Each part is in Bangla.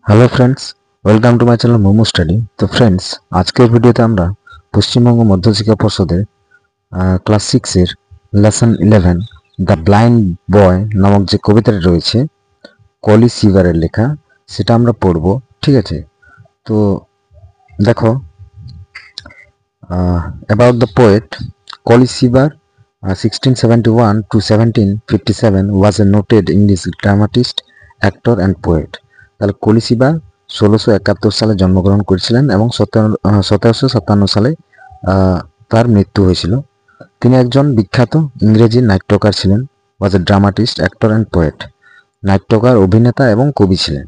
Hello friends, welcome to my channel Momo study. তো ফ্রেন্ডস, আজকের ভিডিওতে আমরা পশ্চিমবঙ্গ মধ্যশিক্ষা পর্ষদের ক্লাস 6-এর লেসন 11 দ্য ব্লাইন্ড বয় নামক যে কবিতাটি রয়েছে কলি সিভারের লেখা, সেটা আমরা পড়ব। ঠিক আছে? তো দেখো, অ্যাবাউট দ্য পোয়েট কলি সিভার 1671 to 1757 was a noted English dramatist, actor and poet. তাহলে কলি সিভার 1671 সালে জন্মগ্রহণ করেছিলেন এবং 1757 সালে তার মৃত্যু হয়েছিল। তিনি একজন বিখ্যাত ইংরেজি নাট্যকার ছিলেন। Was a dramatist, actor and poet. নাট্যকার, অভিনেতা এবং কবি ছিলেন।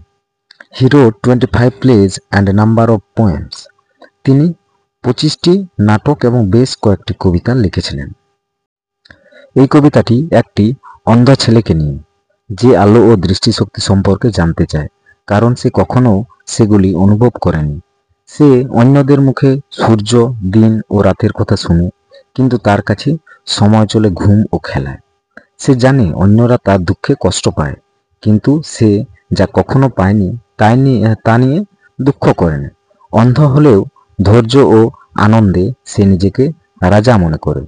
He wrote 25 plays and a number of poems. তিনি 25টি নাটক এবং বেশ কয়েকটি কবিতা লিখেছিলেন। এই কবিতাটি একটি অন্ধ ছেলেকে নিয়ে, যে আলো ও দৃষ্টিশক্তি সম্পর্কে জানতে চায়, কারণ সে কখনো সেগুলি অনুভব করেনি। সে অন্যদের মুখে সূর্য, দিন ও রাতের কথা শুনে, কিন্তু তার কাছে সময় চলে ঘুম ও খেলায়। সে জানে অন্যরা তার দুঃখে কষ্ট পায়, কিন্তু সে যা কখনো পায়নি তা নিয়ে দুঃখ করেনি। অন্ধ হলেও ধৈর্য ও আনন্দে সে নিজেকে রাজা মনে করে।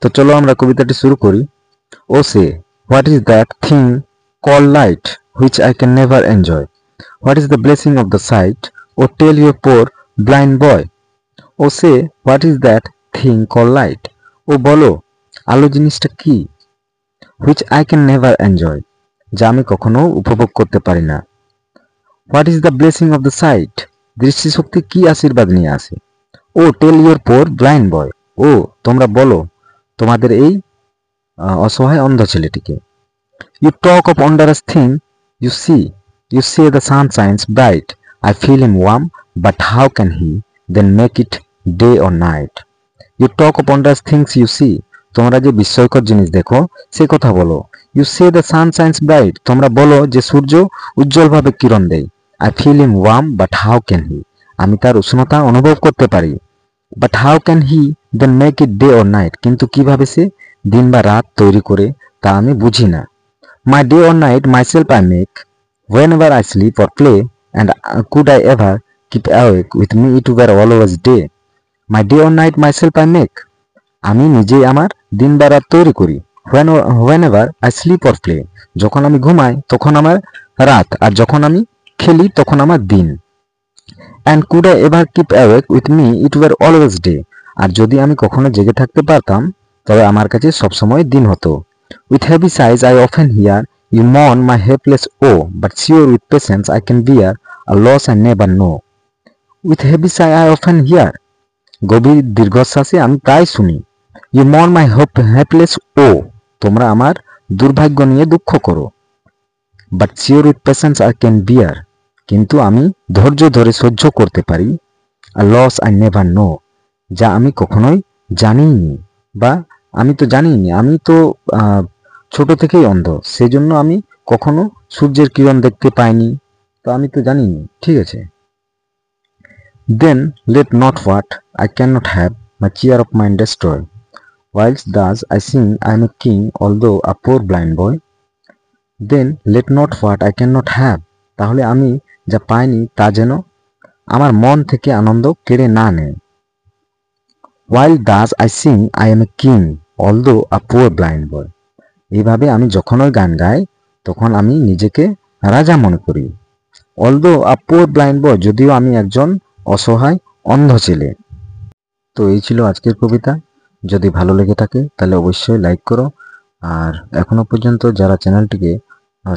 তো চলো আমরা কবিতাটি শুরু করি। O say, what is that thing call light which I can never enjoy? What is the blessing of the sight? O tell your poor blind boy. O say, what is that thing call light? ও বলো, আলো জিনিসটা কি? Which I can never enjoy, যা আমি কখনো উপভোগ করতে পারি না। What is the blessing of the sight, দৃষ্টিশক্তি কি আশীর্বাদ নিয়ে আসে। ও tell your poor blind boy, ও তোমরা বলো তোমাদের এই অসহায় অন্ধ ছেলেটিকে। You talk of wondrous thing you see. You say the sun shines bright. I feel him warm, but how can he then make it day or night? You talk of wondrous things you see. তোমরা যে বিস্ময়কর জিনিস দেখো সে কথা বলো। You say the sun shines bright. তোমরা বলো যে সূর্য উজ্জ্বলভাবে কিরণ দেয়। I feel him warm, but how can he? আমি তার উষ্ণতা অনুভব করতে পারি। But how can he then make it day or night? কিন্তু কিভাবে সে দিন বা রাত তৈরি করে তা আমি বুঝি না। My day or night myself I make, whenever I sleep or play, and could I ever keep awake with me it were always day. My day or night myself I make. আমি নিজেই আমার দিন বা রাত তৈরি করি। Whenever I sleep or play, যখন আমি ঘুমাই তখন আমার রাত, আর যখন আমি খেলি তখন আমার দিন। And could I ever keep awake with me it were always day. আর যদি আমি কখনো জেগে থাকতে পারতাম তবে আমার কাছে সবসময় দিন হতো। With heavy sighs I often hear you mourn my helpless woe, but sure with patience I can bear a loss I never know. With heavy sigh I often hear, গভীর দীর্ঘশ্বাসে আমি প্রায় শুনি, you mourn my helpless woe, তোমরা আমার দুর্ভাগ্য নিয়ে দুঃখ করো। But sure with patience I can bear, কিন্তু আমি ধৈর্য ধরে সহ্য করতে পারি। A loss I never know, যা আমি কখনোই জানিনি, বা আমি তো জানিনি, আমি তো ছোট থেকেই অন্ধ, সেজন্য আমি কখনো সূর্যের কিরণ দেখতে পাইনি, তো আমি তো জানিনি। ঠিক আছে? Then let not what I cannot have my cheer of mine destroy. Whilst thus I sing I am a king although a poor blind boy. Then let not what I cannot have, তাহলে আমি যা পাইনি তা যেন আমার মন থেকে আনন্দ কেড়ে না নেয়। While thus I sing I am a king although a poor blind boy. এইভাবে আমি যখনই গান গাই তখন আমি নিজেকে রাজা মনে করি। Although a poor blind boy, যদিও আমি একজন অসহায় অন্ধ ছেলে। তো এই ছিল আজকের কবিতা। যদি ভালো লেগে থাকে তাহলে অবশ্যই লাইক করো, আর এখনো পর্যন্ত যারা চ্যানেলটিকে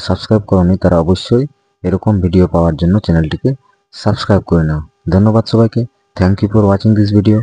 সাবস্ক্রাইব করোনি তারা অবশ্যই এরকম ভিডিও পাওয়ার জন্য চ্যানেলটিকে সাবস্ক্রাইব করে নাও। ধন্যবাদ সবাইকে। Thank you for watching this video.